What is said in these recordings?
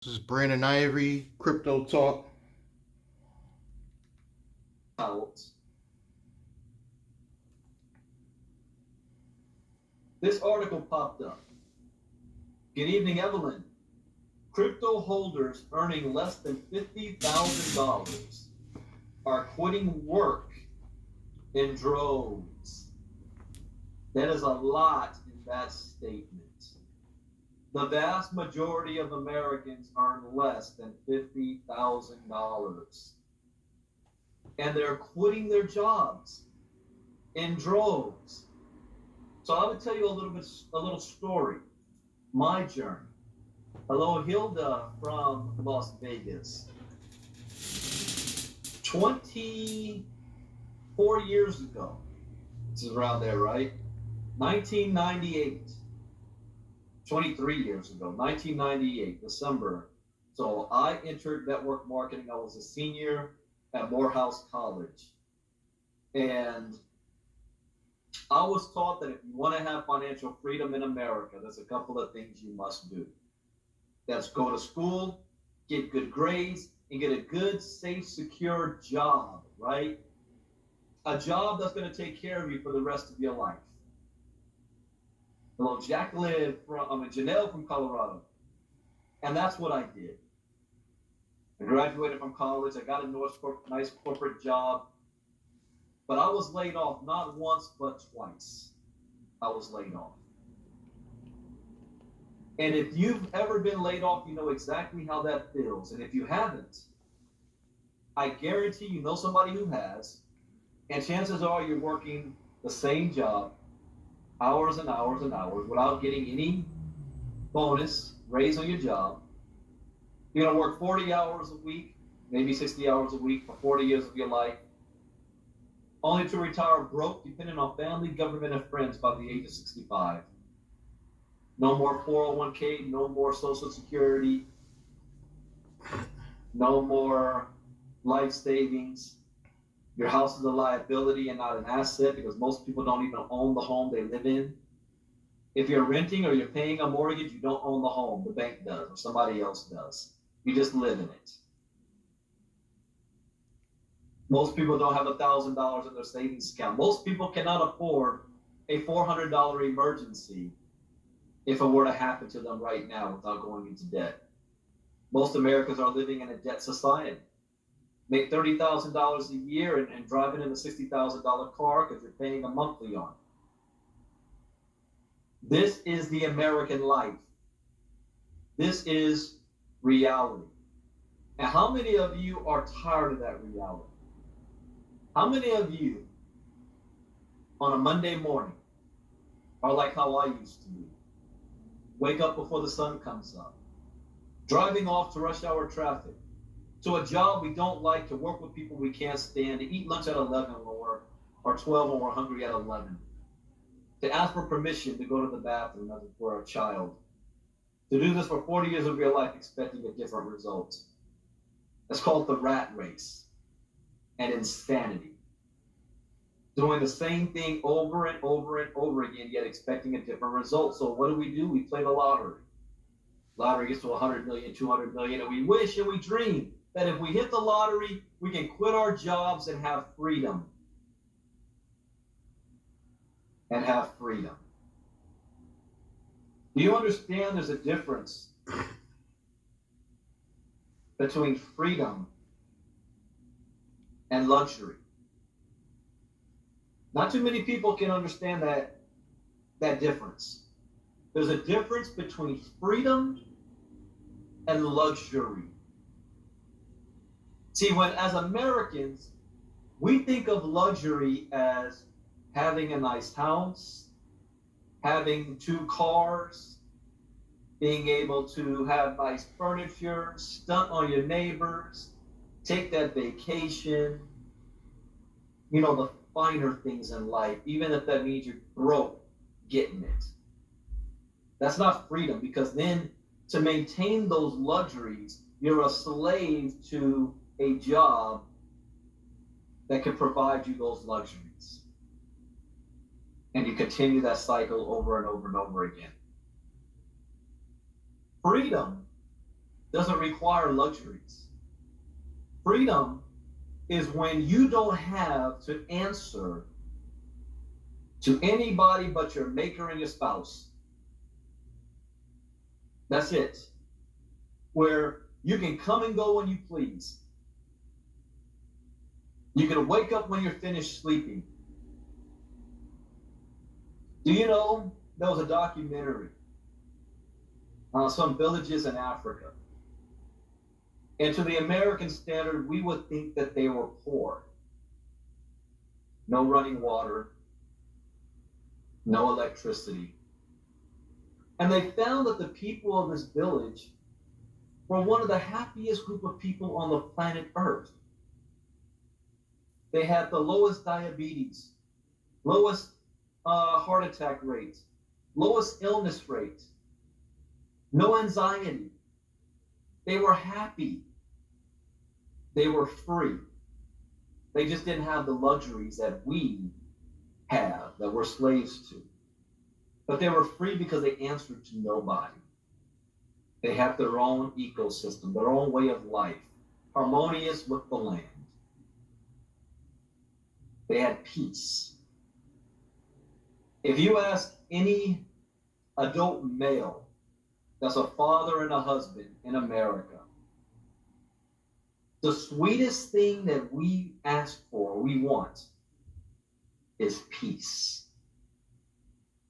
This is Brandon Ivory, Crypto Talk. Out. This article popped up. Good evening, Evelyn. Crypto holders earning less than $50,000 are quitting work in droves. That is a lot in that statement. The vast majority of Americans earn less than $50,000. And they're quitting their jobs in droves. So I would tell you a little story, my journey. Hello, Hilda from Las Vegas. 24 years ago, this is around there, right? 1998, 23 years ago, 1998, December. So I entered network marketing. I was a senior at Morehouse College. And I was taught that if you want to have financial freedom in America, there's a couple of things you must do. That's go to school, get good grades, and get a good, safe, secure job, right? A job that's going to take care of you for the rest of your life. Hello, Janelle from Colorado. And that's what I did. I graduated from college. I got a nice corporate job. But I was laid off not once, but twice. I was laid off. And if you've ever been laid off, you know exactly how that feels. And if you haven't, I guarantee you know somebody who has. And chances are you're working the same job, hours and hours and hours, without getting any bonus, raise on your job. You're going to work 40 hours a week, maybe 60 hours a week for 40 years of your life, only to retire broke, depending on family, government, and friends by the age of 65. No more 401k, no more Social Security, no more life savings. Your house is a liability and not an asset because most people don't even own the home they live in. If you're renting or you're paying a mortgage, you don't own the home. The bank does or somebody else does. You just live in it. Most people don't have $1,000 in their savings account. Most people cannot afford a $400 emergency if it were to happen to them right now without going into debt. Most Americans are living in a debt society. Make $30,000 a year and driving in a $60,000 car because you're paying a monthly on it. This is the American life. This is reality. And how many of you are tired of that reality? How many of you on a Monday morning are like how I used to be? Wake up before the sun comes up, driving off to rush hour traffic, to a job we don't like, to work with people we can't stand, to eat lunch at 11 or 12 when we're hungry at 11, to ask for permission to go to the bathroom as if we're a child, to do this for 40 years of your life expecting a different result. That's called the rat race and insanity. Doing the same thing over and over and over again, yet expecting a different result. So what do? We play the lottery. Lottery gets to 100 million, 200 million, and we wish and we dream that if we hit the lottery, we can quit our jobs and have freedom. And have freedom. Do you understand there's a difference between freedom and luxury? Not too many people can understand that difference. There's a difference between freedom and luxury. See, when as Americans, we think of luxury as having a nice house, having 2 cars, being able to have nice furniture, stunt on your neighbors, take that vacation, the finer things in life, even if that means you're broke getting it. That's not freedom, because then to maintain those luxuries, you're a slave to a job that can provide you those luxuries. And you continue that cycle over and over and over again. Freedom doesn't require luxuries. Freedom is when you don't have to answer to anybody but your maker and your spouse. That's it. Where you can come and go when you please. You can wake up when you're finished sleeping. Do you know there was a documentary on some villages in Africa? And to the American standard, we would think that they were poor. No running water, no electricity. And they found that the people of this village were one of the happiest group of people on the planet Earth. They had the lowest diabetes, lowest heart attack rates, lowest illness rates, no anxiety. They were happy. They were free. They just didn't have the luxuries that we have, that we're slaves to. But they were free because they answered to nobody. They have their own ecosystem, their own way of life, harmonious with the land. They had peace. If you ask any adult male that's a father and a husband in America, the sweetest thing that we ask for, we want, is peace.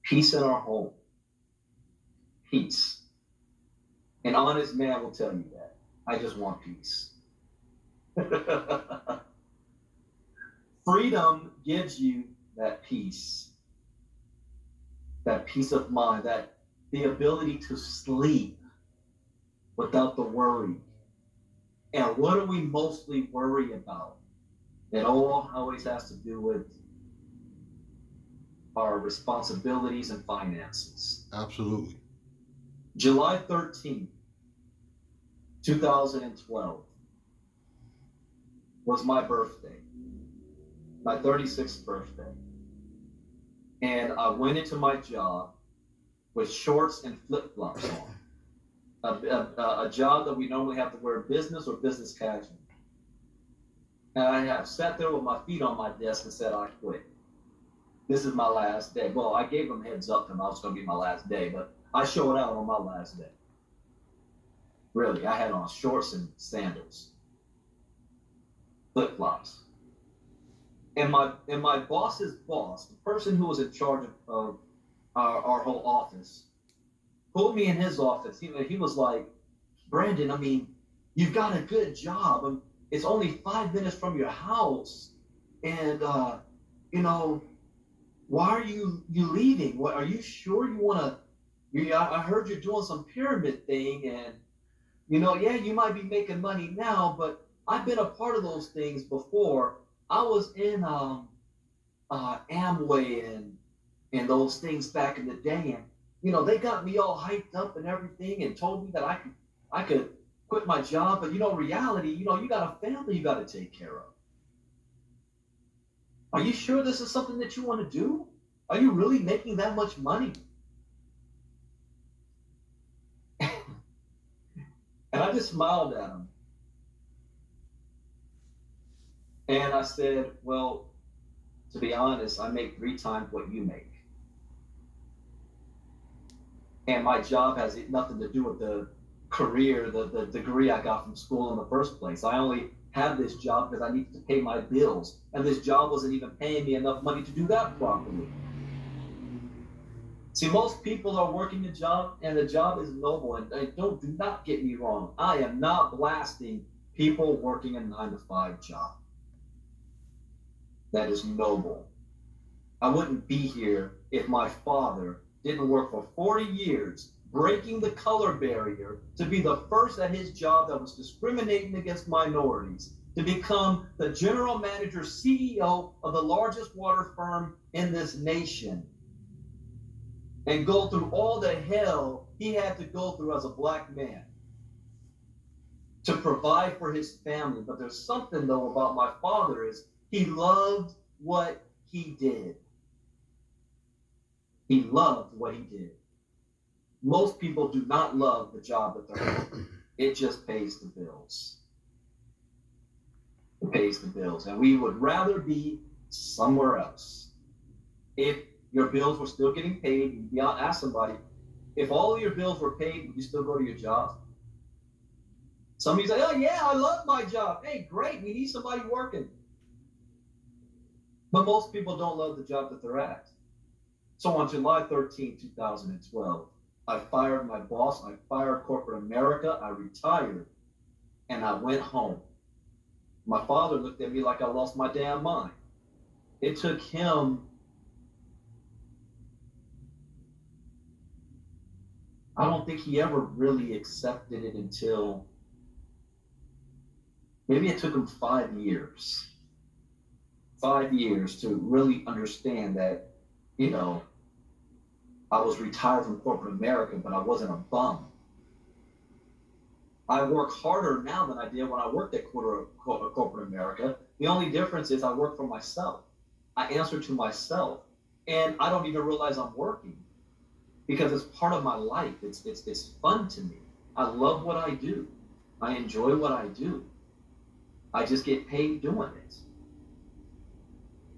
Peace in our home. Peace. An honest man will tell you that. I just want peace. Freedom gives you that peace of mind, that the ability to sleep without the worry. And what do we mostly worry about? It all always has to do with our responsibilities and finances. Absolutely. July 13th, 2012 was my birthday, my 36th birthday. And I went into my job with shorts and flip-flops on. A job that we normally have to wear business or business casual. And I have sat there with my feet on my desk and said, I quit. This is my last day. Well, I gave them heads up that it was going to be my last day, but I showed out on my last day. Really, I had on shorts and sandals, flip-flops. And my boss's boss, the person who was in charge of our whole office, pulled me in his office. He was like, Brandon, I mean, you've got a good job. It's only 5 minutes from your house. And, why are you leaving? What, are you sure you want to? I heard you're doing some pyramid thing. And, yeah, you might be making money now, but I've been a part of those things before. I was in Amway and those things back in the day. And, they got me all hyped up and everything and told me that I could quit my job. But, reality, you got a family you got to take care of. Are you sure this is something that you want to do? Are you really making that much money? And I just smiled at him. And I said, well, to be honest, I make 3 times what you make. And my job has nothing to do with the career, the degree I got from school in the first place. I only have this job because I needed to pay my bills. And this job wasn't even paying me enough money to do that properly. See, most people are working a job, and the job is noble. And do not get me wrong. I am not blasting people working a 9-to-5 job. That is noble. I wouldn't be here if my father didn't work for 40 years, breaking the color barrier to be the first at his job that was discriminating against minorities, to become the general manager, CEO of the largest water firm in this nation, and go through all the hell he had to go through as a black man to provide for his family. But there's something, though, about my father is he loved what he did. He loved what he did. Most people do not love the job that they're in. It just pays the bills. It pays the bills. And we would rather be somewhere else. If your bills were still getting paid, you'd be out, ask somebody, if all of your bills were paid, would you still go to your job? Somebody say, oh yeah, I love my job. Hey, great, we need somebody working. But most people don't love the job that they're at. So on July 13, 2012, I fired my boss, I fired corporate America, I retired, and I went home. My father looked at me like I lost my damn mind. It took him, I don't think he ever really accepted it until, maybe it took him 5 years. 5 years to really understand that, I was retired from corporate America, but I wasn't a bum. I work harder now than I did when I worked at corporate America. The only difference is I work for myself. I answer to myself, and I don't even realize I'm working because it's part of my life. It's fun to me. I love what I do. I enjoy what I do. I just get paid doing it.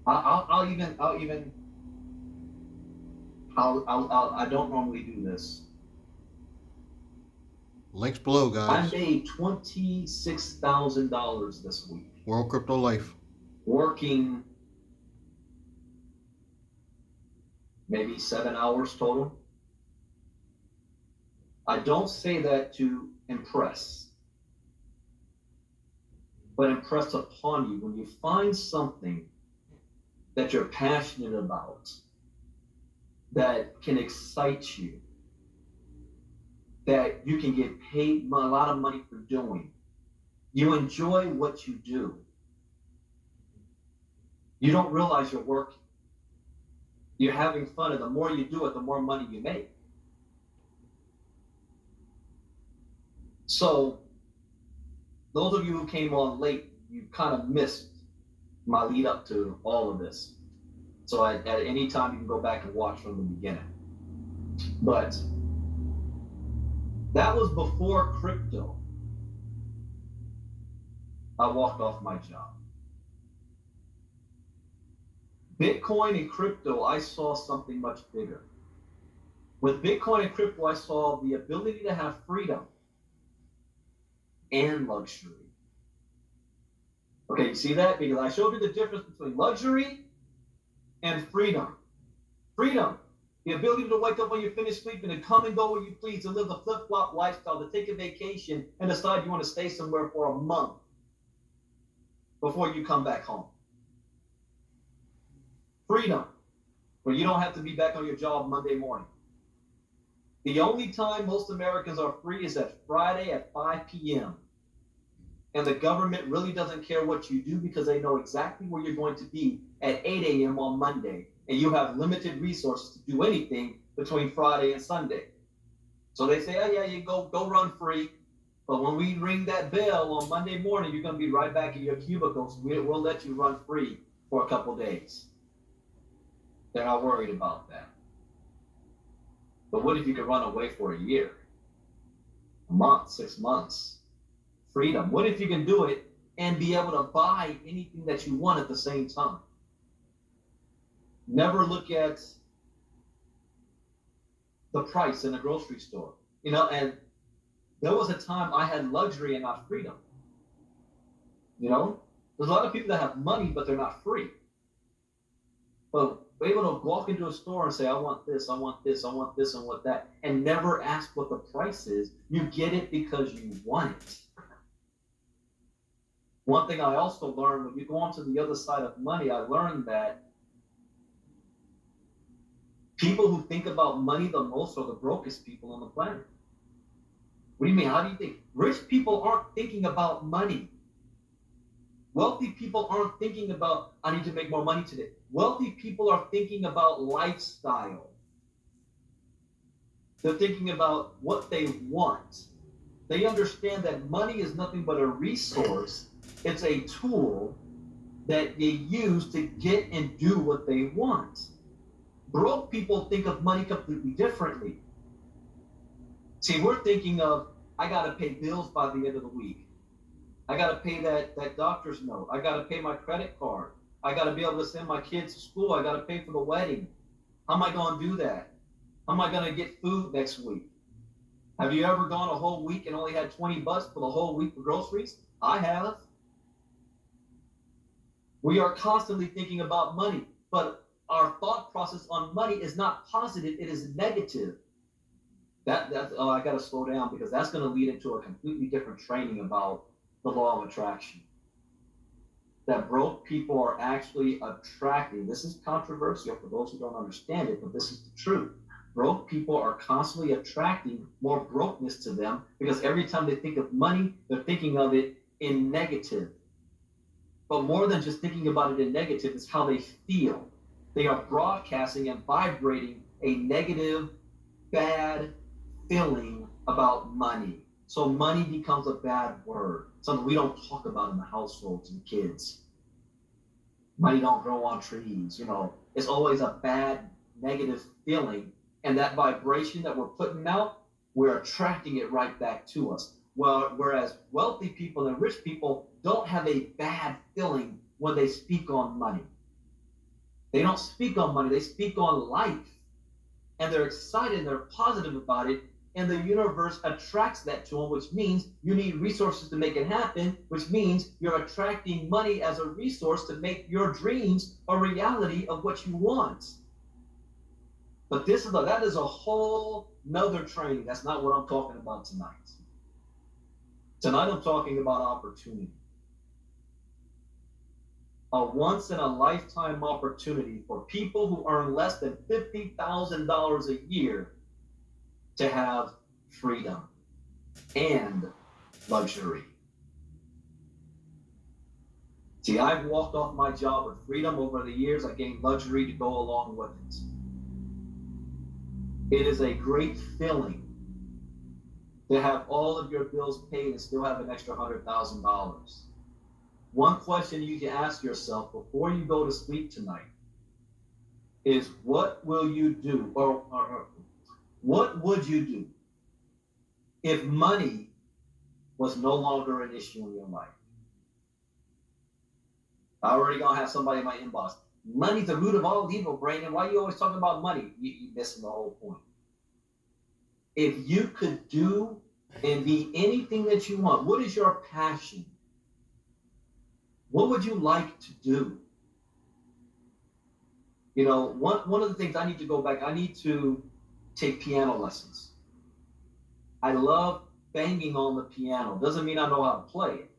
I don't normally do this. Links below, I guys. made $26,000 this week. World Crypto Life. Working maybe 7 hours total. I don't say that to impress, but impress upon you when you find something that you're passionate about, that can excite you, that you can get paid a lot of money for doing. You enjoy what you do. You don't realize you're working. You're having fun, and the more you do it, the more money you make. So, those of you who came on late, you kind of missed my lead up to all of this. So at any time, you can go back and watch from the beginning. But that was before crypto. I walked off my job. Bitcoin and crypto, I saw something much bigger. With Bitcoin and crypto, I saw the ability to have freedom and luxury. Okay, you see that? Because I showed you the difference between luxury and freedom. Freedom, the ability to wake up when you finish sleeping and come and go where you please, to live the flip-flop lifestyle, to take a vacation and decide you want to stay somewhere for a month before you come back home. Freedom, where you don't have to be back on your job Monday morning. The only time most Americans are free is at Friday at 5 p.m. And the government really doesn't care what you do because they know exactly where you're going to be at 8 a.m. on Monday. And you have limited resources to do anything between Friday and Sunday. So they say, oh yeah, you go run free. But when we ring that bell on Monday morning, you're going to be right back in your cubicles. We'll let you run free for a couple days. They're not worried about that. But what if you could run away for a year, a month, 6 months? Freedom. What if you can do it and be able to buy anything that you want at the same time? Never look at the price in the grocery store. And there was a time I had luxury and not freedom. There's a lot of people that have money, but they're not free. But we're able to walk into a store and say, I want this, I want this, I want this, I want that, and never ask what the price is. You get it because you want it. One thing I also learned, when you go onto the other side of money, I learned that people who think about money the most are the brokest people on the planet. What do you mean? How do you think? Rich people aren't thinking about money. Wealthy people aren't thinking about, I need to make more money today. Wealthy people are thinking about lifestyle. They're thinking about what they want. They understand that money is nothing but a resource. It's a tool that they use to get and do what they want. Broke people think of money completely differently. See, we're thinking of, I got to pay bills by the end of the week. I got to pay that doctor's note. I got to pay my credit card. I got to be able to send my kids to school. I got to pay for the wedding. How am I going to do that? How am I going to get food next week? Have you ever gone a whole week and only had $20 for the whole week for groceries? I have. We are constantly thinking about money, but our thought process on money is not positive, it is negative. I got to slow down because that's going to lead into a completely different training about the law of attraction. That broke people are actually attracting. This is controversial for those who don't understand it, but this is the truth. Broke people are constantly attracting more brokenness to them because every time they think of money, they're thinking of it in negative. But more than just thinking about it in negative, it's how they feel. They are broadcasting and vibrating a negative, bad feeling about money. So money becomes a bad word, something we don't talk about in the households and kids. Money don't grow on trees, It's always a bad, negative feeling. And that vibration that we're putting out, we're attracting it right back to us. Well, whereas wealthy people and rich people don't have a bad feeling when they speak on money. They don't speak on money, they speak on life. And they're excited and they're positive about it. And the universe attracts that to them, which means you need resources to make it happen, which means you're attracting money as a resource to make your dreams a reality of what you want. But that is a whole nother training. That's not what I'm talking about tonight. Tonight I'm talking about opportunity. A once in a lifetime opportunity for people who earn less than $50,000 a year to have freedom and luxury. See, I've walked off my job with freedom over the years. I gained luxury to go along with it. It is a great feeling to have all of your bills paid and still have an extra $100,000. One question you can ask yourself before you go to sleep tonight is, what will you do, or what would you do if money was no longer an issue in your life? I already gonna have somebody in my inbox. Money's the root of all evil, Brandon. Why are you always talking about money? You're missing the whole point. If you could do and be anything that you want, what is your passion? What would you like to do? One of the things I need to go back, I need to take piano lessons. I love banging on the piano. Doesn't mean I know how to play it,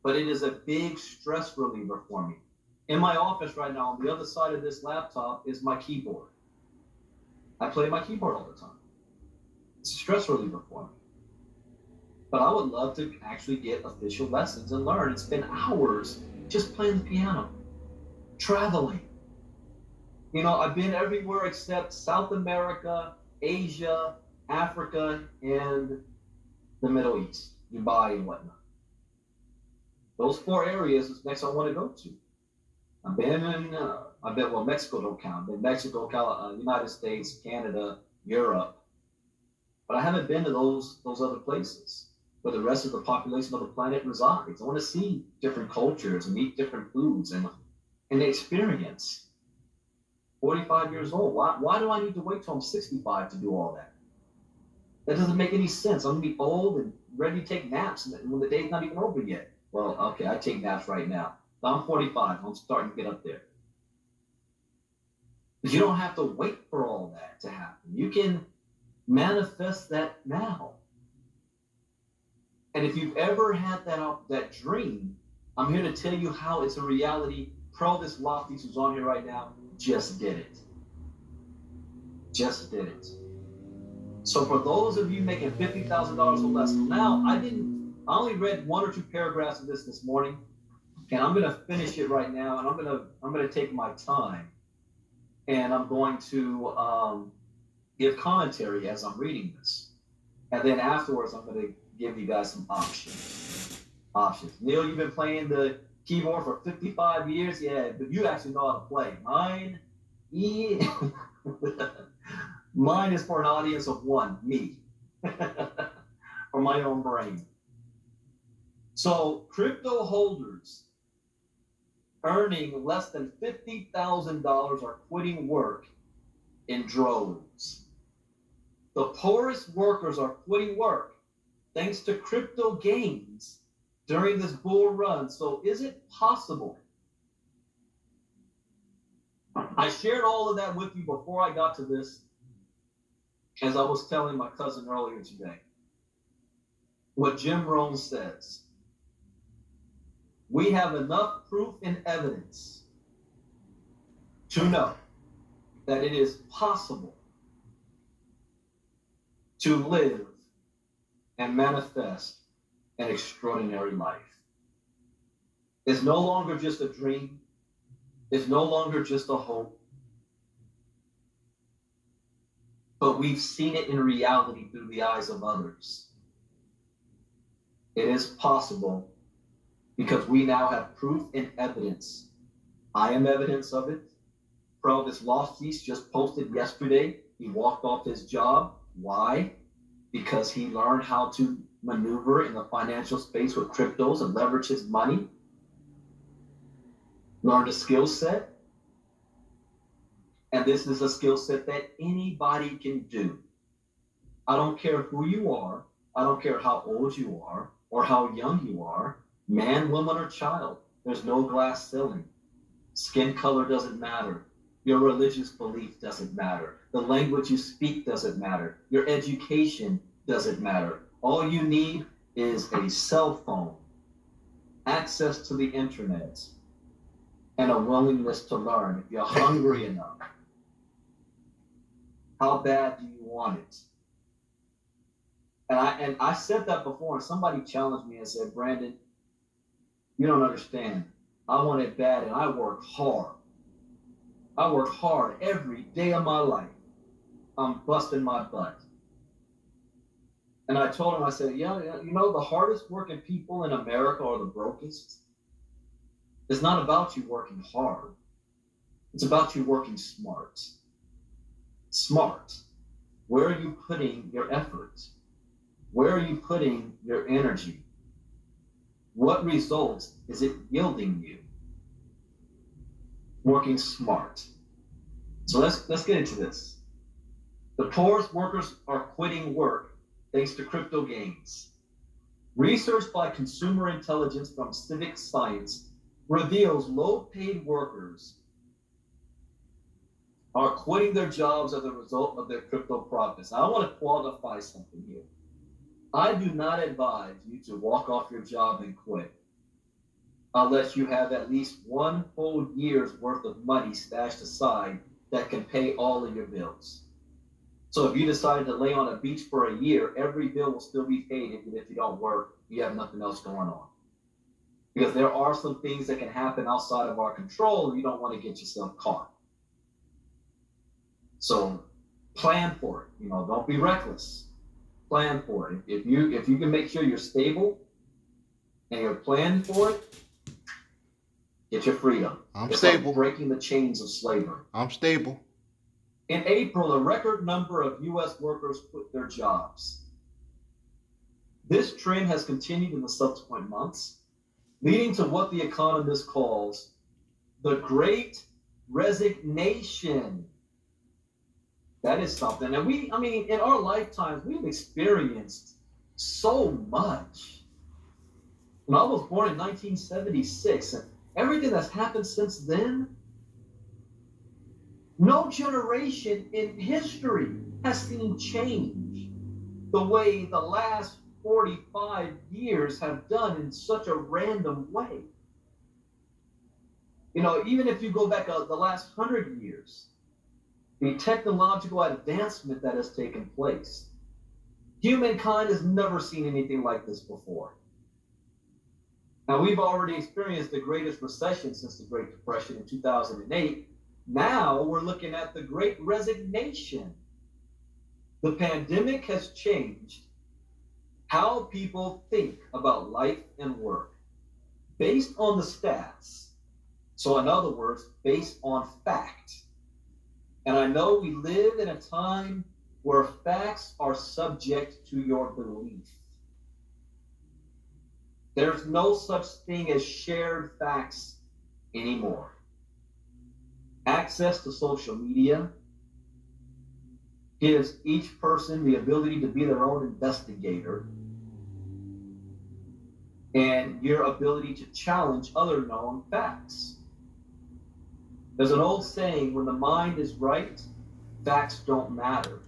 but it is a big stress reliever for me. In my office right now, on the other side of this laptop is my keyboard. I play my keyboard all the time. It's a stress reliever for me. But I would love to actually get official lessons and learn and spend hours just playing the piano, traveling. I've been everywhere except South America, Asia, Africa, and the Middle East, Dubai and whatnot. Those 4 areas is next I want to go to. I've been Mexico don't count. I've been Mexico, United States, Canada, Europe. But I haven't been to those other places where the rest of the population of the planet resides. I want to see different cultures and eat different foods and the experience. 45 years old. Why do I need to wait till I'm 65 to do all that? That doesn't make any sense. I'm going to be old and ready to take naps when the day's not even over yet. Well, okay, I take naps right now. I'm 45. I'm starting to get up there. But you don't have to wait for all that to happen. You can manifest that now. And if you've ever had that dream, I'm here to tell you how it's a reality. Provis Lofties, who's on here right now, just did it. Just did it. So for those of you making $50,000 or less, now I only read 1 or 2 paragraphs of this morning, and I'm going to finish it right now, and I'm going to take my time, and I'm going to give commentary as I'm reading this, and then afterwards I'm going to give you guys some options. Neil, you've been playing the keyboard for 55 years, yeah, but you actually know how to play. Mine is for an audience of 1, me. or my own brain. So crypto holders earning less than $50,000 are quitting work in droves. The poorest workers are quitting work thanks to crypto gains during this bull run. So is it possible? I shared all of that with you before I got to this, as I was telling my cousin earlier today. What Jim Rohn says. We have enough proof and evidence to know that it is possible to live and manifest an extraordinary life. It's no longer just a dream. It's no longer just a hope. But we've seen it in reality through the eyes of others. It is possible because we now have proof and evidence. I am evidence of it. Provis Loftis just posted yesterday. He walked off his job. Why? Because he learned how to maneuver in the financial space with cryptos and leverage his money. Learned a skill set. And this is a skill set that anybody can do. I don't care who you are. I don't care how old you are or how young you are, man, woman, or child. There's no glass ceiling. Skin color doesn't matter. Your religious belief doesn't matter. The language you speak doesn't matter. Your education doesn't matter. All you need is a cell phone, access to the internet, and a willingness to learn. If you're hungry enough, how bad do you want it? And I said that before, and somebody challenged me and said, Brandon, you don't understand. I want it bad, and I work hard. I work hard every day of my life. I'm busting my butt. And I told him, I said, yeah, you know, the hardest working people in America are the brokest. It's not about you working hard. It's about you working smart. Smart. Where are you putting your effort? Where are you putting your energy? What results is it yielding you? Working smart. So let's get into this. The poorest workers are quitting work thanks to crypto gains. Research by Consumer Intelligence from Civic Science reveals low-paid workers are quitting their jobs as a result of their crypto profits. Now, I want to qualify something here. I do not advise you to walk off your job and quit unless you have at least one whole year's worth of money stashed aside that can pay all of your bills. So if you decided to lay on a beach for a year, every bill will still be paid even if you don't work, you have nothing else going on. Because there are some things that can happen outside of our control and you don't want to get yourself caught. So plan for it, you know, don't be reckless. Plan for it. If you can make sure you're stable and you're planning for it, get your freedom. It's stable. Like breaking the chains of slavery. I'm stable. In April, a record number of U.S. workers quit their jobs. This trend has continued in the subsequent months, leading to what the economist calls the Great Resignation. That is something. And in our lifetimes, we've experienced so much. When I was born in 1976, and everything that's happened since then, no generation in history has seen change the way the last 45 years have done in such a random way. You know, even if you go back the last 100 years, the technological advancement that has taken place, humankind has never seen anything like this before. Now, we've already experienced the greatest recession since the Great Depression in 2008. Now we're looking at the Great Resignation. The pandemic has changed how people think about life and work based on the stats. So in other words, based on fact. And I know we live in a time where facts are subject to your belief. There's no such thing as shared facts anymore. Access to social media gives each person the ability to be their own investigator and your ability to challenge other known facts. There's an old saying, when the mind is right, facts don't matter.